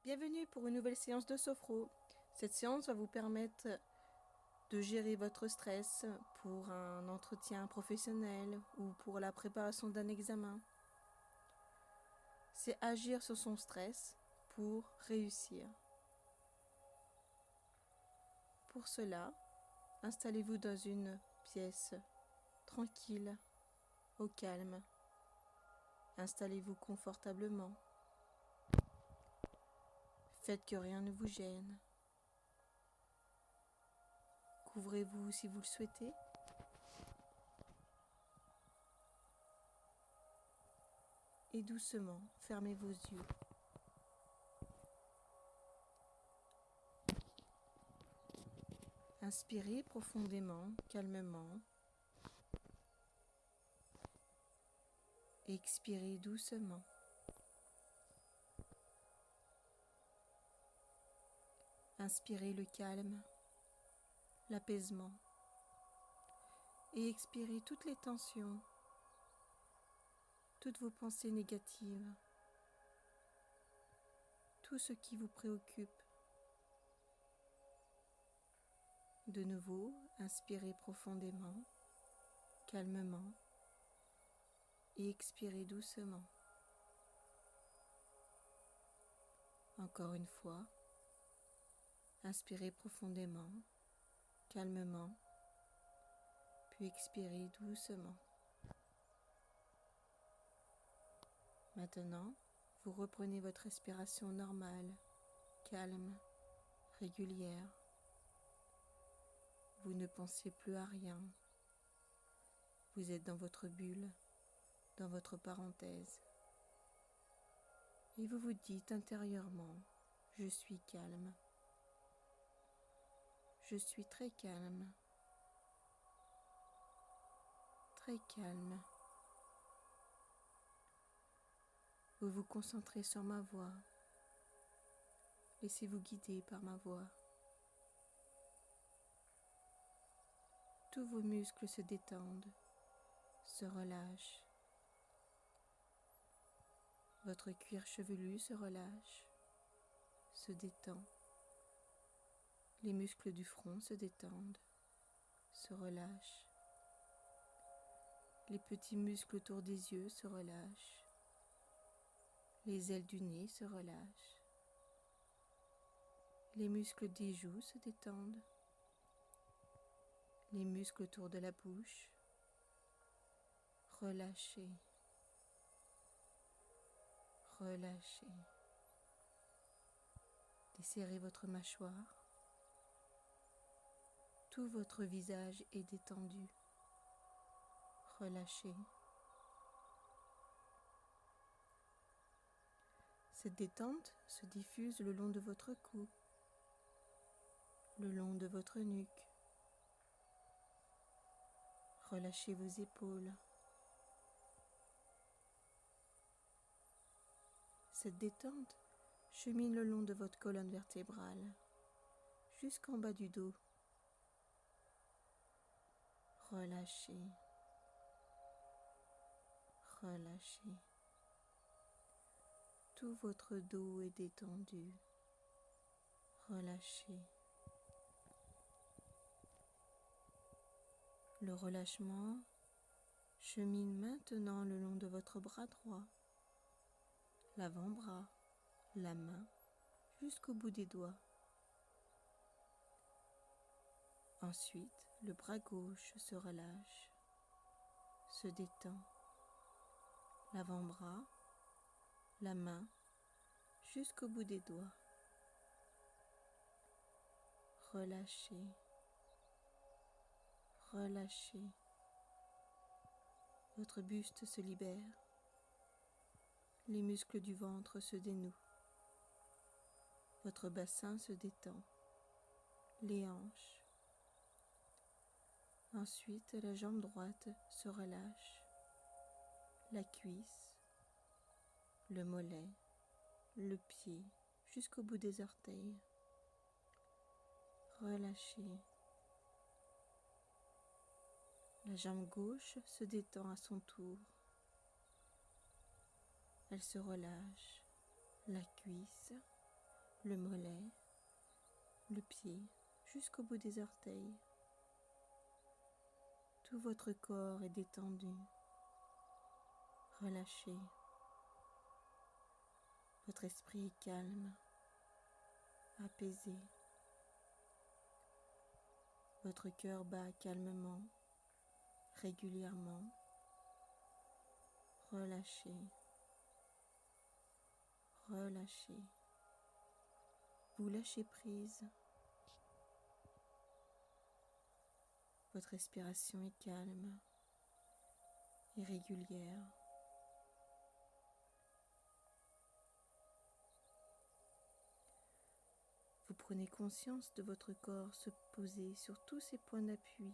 Bienvenue pour une nouvelle séance de sophro. Cette séance va vous permettre de gérer votre stress pour un entretien professionnel ou pour la préparation d'un examen. C'est agir sur son stress pour réussir. Pour cela, installez-vous dans une pièce tranquille, au calme. Installez-vous confortablement. Faites que rien ne vous gêne. Couvrez-vous si vous le souhaitez. Et doucement, fermez vos yeux. Inspirez profondément, calmement. Expirez doucement. Inspirez le calme, l'apaisement. Et expirez toutes les tensions, toutes vos pensées négatives, tout ce qui vous préoccupe. De nouveau, inspirez profondément, calmement. Et expirez doucement. Encore une fois, inspirez profondément, calmement, puis expirez doucement. Maintenant, vous reprenez votre respiration normale, calme, régulière. Vous ne pensez plus à rien. Vous êtes dans votre bulle, dans votre parenthèse. Et vous vous dites intérieurement, je suis calme. Je suis très calme. Très calme. Vous vous concentrez sur ma voix. Laissez-vous guider par ma voix. Tous vos muscles se détendent, se relâchent. Votre cuir chevelu se relâche, se détend. Les muscles du front se détendent, se relâchent. Les petits muscles autour des yeux se relâchent. Les ailes du nez se relâchent. Les muscles des joues se détendent. Les muscles autour de la bouche, relâchez, relâchez. Desserrez votre mâchoire. Tout votre visage est détendu. Relâchez. Cette détente se diffuse le long de votre cou, le long de votre nuque. Relâchez vos épaules. Cette détente chemine le long de votre colonne vertébrale, jusqu'en bas du dos. Relâchez. Relâchez. Tout votre dos est détendu. Relâchez. Le relâchement chemine maintenant le long de votre bras droit, l'avant-bras, la main, jusqu'au bout des doigts. Ensuite, le bras gauche se relâche, se détend. L'avant-bras, la main, jusqu'au bout des doigts. Relâchez, relâchez. Votre buste se libère. Les muscles du ventre se dénouent. Votre bassin se détend. Les hanches. Ensuite, la jambe droite se relâche. La cuisse, le mollet, le pied, jusqu'au bout des orteils. Relâchez. La jambe gauche se détend à son tour. Elle se relâche. La cuisse, le mollet, le pied, jusqu'au bout des orteils. Tout votre corps est détendu, relâché. Votre esprit est calme, apaisé. Votre cœur bat calmement, régulièrement, relâché, relâché. Vous lâchez prise. Votre respiration est calme et régulière. Vous prenez conscience de votre corps se poser sur tous ses points d'appui,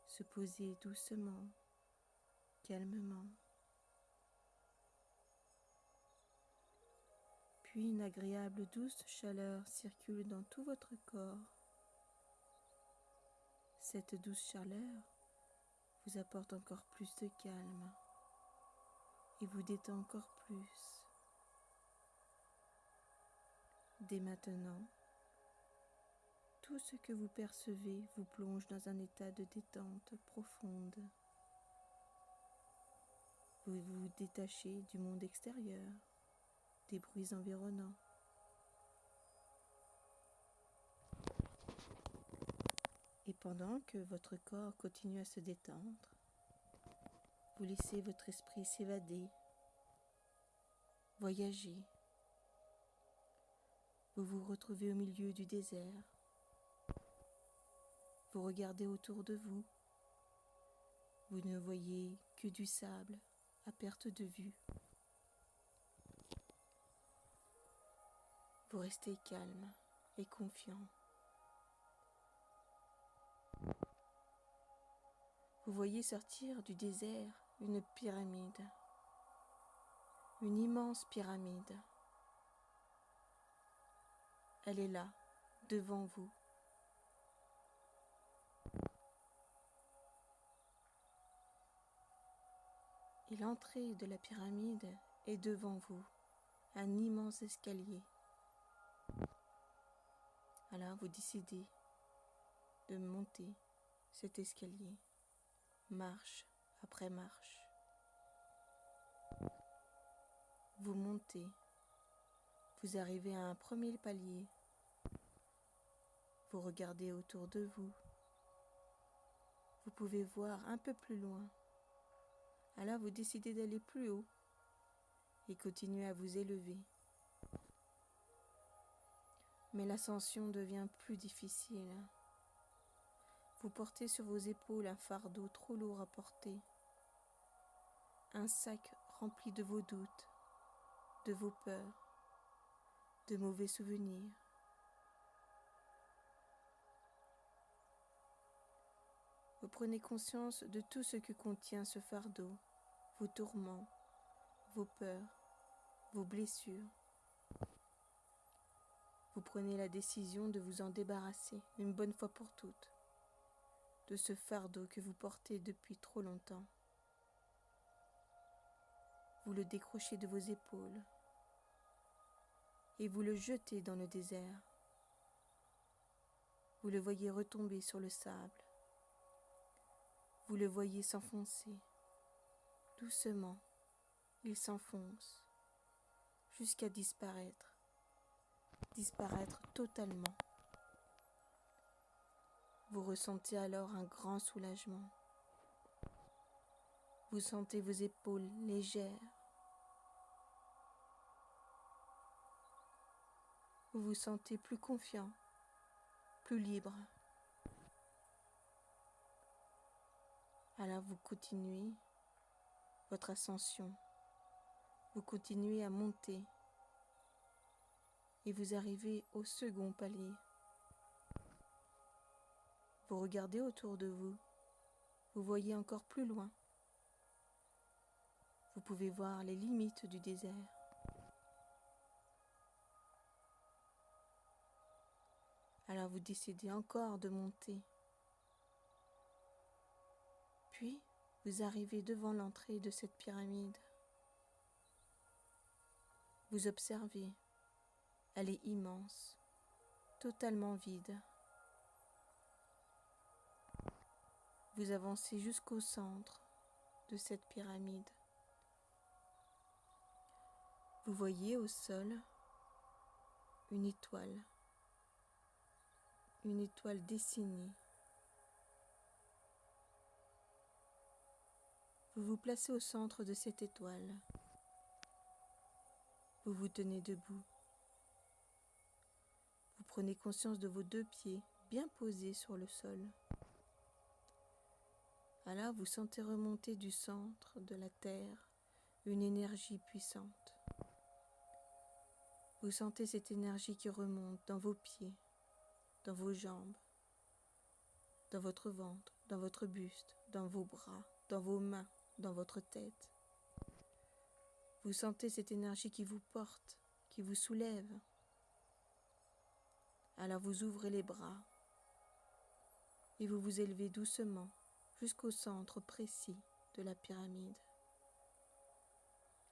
se poser doucement, calmement. Puis une agréable douce chaleur circule dans tout votre corps. Cette douce chaleur vous apporte encore plus de calme et vous détend encore plus. Dès maintenant, tout ce que vous percevez vous plonge dans un état de détente profonde. Vous vous détachez du monde extérieur, des bruits environnants. Et pendant que votre corps continue à se détendre, vous laissez votre esprit s'évader, voyager. Vous vous retrouvez au milieu du désert. Vous regardez autour de vous. Vous ne voyez que du sable à perte de vue. Vous restez calme et confiant. Vous voyez sortir du désert une pyramide, une immense pyramide. Elle est là, devant vous. Et l'entrée de la pyramide est devant vous, un immense escalier. Alors vous décidez de monter cet escalier, marche après marche. Vous montez, vous arrivez à un premier palier. Vous regardez autour de vous. Vous pouvez voir un peu plus loin. Alors vous décidez d'aller plus haut et continuez à vous élever. Mais l'ascension devient plus difficile. Vous portez sur vos épaules un fardeau trop lourd à porter, un sac rempli de vos doutes, de vos peurs, de mauvais souvenirs. Vous prenez conscience de tout ce que contient ce fardeau, vos tourments, vos peurs, vos blessures. Vous prenez la décision de vous en débarrasser une bonne fois pour toutes, de ce fardeau que vous portez depuis trop longtemps. Vous le décrochez de vos épaules et vous le jetez dans le désert. Vous le voyez retomber sur le sable. Vous le voyez s'enfoncer. Doucement, il s'enfonce jusqu'à disparaître totalement. Vous ressentez alors un grand soulagement. Vous sentez vos épaules légères. Vous vous sentez plus confiant, plus libre. Alors vous continuez votre ascension. Vous continuez à monter et vous arrivez au second palier. Vous regardez autour de vous. Vous voyez encore plus loin. Vous pouvez voir les limites du désert. Alors vous décidez encore de monter. Puis, vous arrivez devant l'entrée de cette pyramide. Vous observez. Elle est immense, totalement vide. Vous avancez jusqu'au centre de cette pyramide. Vous voyez au sol une étoile dessinée. Vous vous placez au centre de cette étoile. Vous vous tenez debout. Vous prenez conscience de vos 2 pieds bien posés sur le sol. Alors vous sentez remonter du centre de la terre une énergie puissante. Vous sentez cette énergie qui remonte dans vos pieds, dans vos jambes, dans votre ventre, dans votre buste, dans vos bras, dans vos mains, dans votre tête. Vous sentez cette énergie qui vous porte, qui vous soulève. Alors vous ouvrez les bras et vous vous élevez doucement jusqu'au centre précis de la pyramide.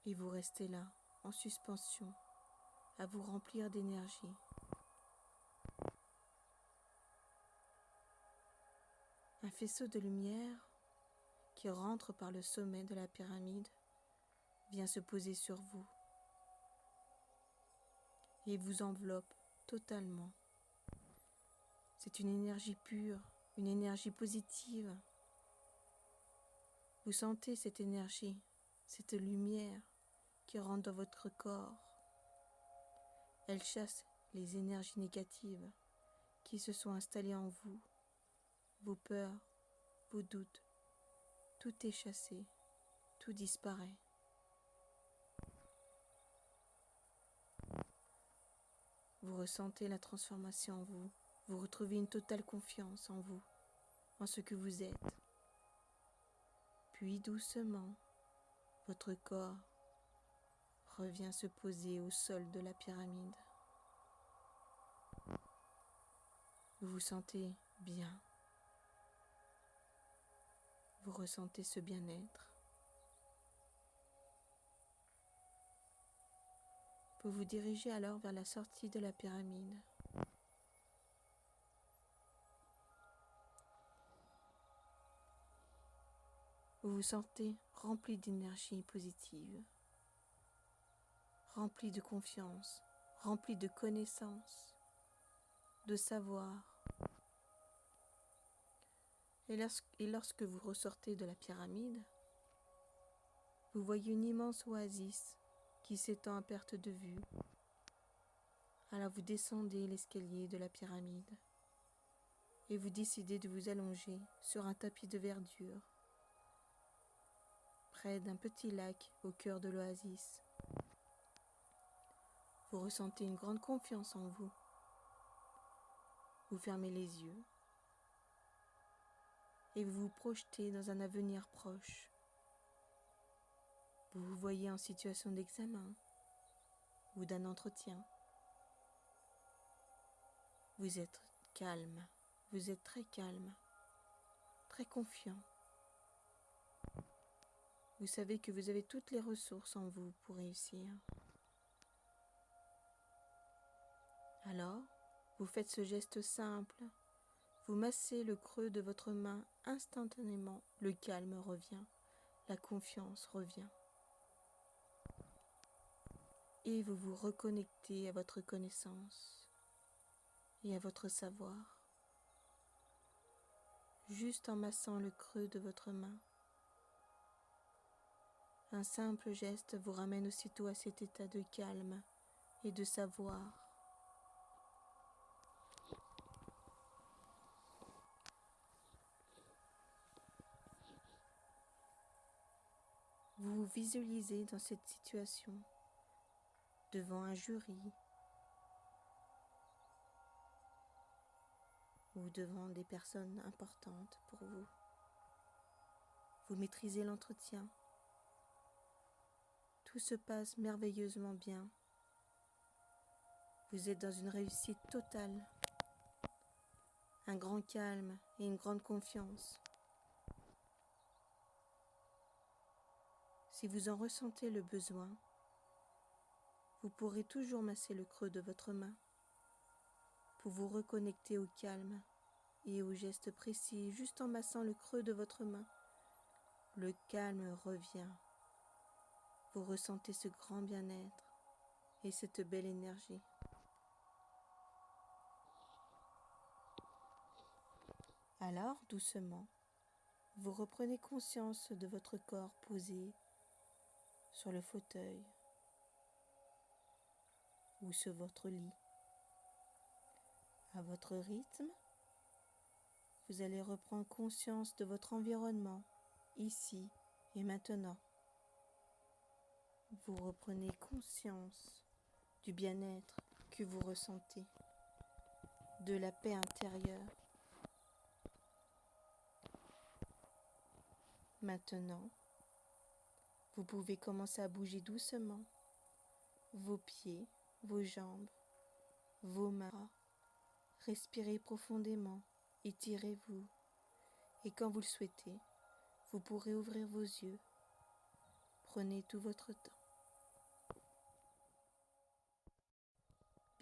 Et vous restez là, en suspension, à vous remplir d'énergie. Un faisceau de lumière qui rentre par le sommet de la pyramide vient se poser sur vous et vous enveloppe totalement. C'est une énergie pure, une énergie positive. Vous sentez cette énergie, cette lumière qui rentre dans votre corps. Elle chasse les énergies négatives qui se sont installées en vous, vos peurs, vos doutes. Tout est chassé, tout disparaît. Vous ressentez la transformation en vous. Vous retrouvez une totale confiance en vous, en ce que vous êtes. Puis doucement, votre corps revient se poser au sol de la pyramide. Vous vous sentez bien. Vous ressentez ce bien-être. Vous vous dirigez alors vers la sortie de la pyramide. Vous vous sentez rempli d'énergie positive, rempli de confiance, rempli de connaissances, de savoir. Et lorsque vous ressortez de la pyramide, vous voyez une immense oasis qui s'étend à perte de vue. Alors vous descendez l'escalier de la pyramide et vous décidez de vous allonger sur un tapis de verdure près d'un petit lac au cœur de l'oasis. Vous ressentez une grande confiance en vous. Vous fermez les yeux et vous vous projetez dans un avenir proche. Vous vous voyez en situation d'examen ou d'un entretien. Vous êtes calme, vous êtes très calme, très confiant. Vous savez que vous avez toutes les ressources en vous pour réussir. Alors, vous faites ce geste simple. Vous massez le creux de votre main instantanément. Le calme revient, la confiance revient. Et vous vous reconnectez à votre connaissance et à votre savoir. Juste en massant le creux de votre main. Un simple geste vous ramène aussitôt à cet état de calme et de savoir. Vous vous visualisez dans cette situation, devant un jury ou devant des personnes importantes pour vous. Vous maîtrisez l'entretien. Tout se passe merveilleusement bien. Vous êtes dans une réussite totale, un grand calme et une grande confiance. Si vous en ressentez le besoin, vous pourrez toujours masser le creux de votre main pour vous reconnecter au calme et aux gestes précis. Juste en massant le creux de votre main, le calme revient. Vous ressentez ce grand bien-être et cette belle énergie. Alors, doucement, vous reprenez conscience de votre corps posé sur le fauteuil ou sur votre lit. À votre rythme, vous allez reprendre conscience de votre environnement, ici et maintenant. Vous reprenez conscience du bien-être que vous ressentez, de la paix intérieure. Maintenant, vous pouvez commencer à bouger doucement vos pieds, vos jambes, vos mains. Respirez profondément, étirez-vous et quand vous le souhaitez, vous pourrez ouvrir vos yeux. Prenez tout votre temps.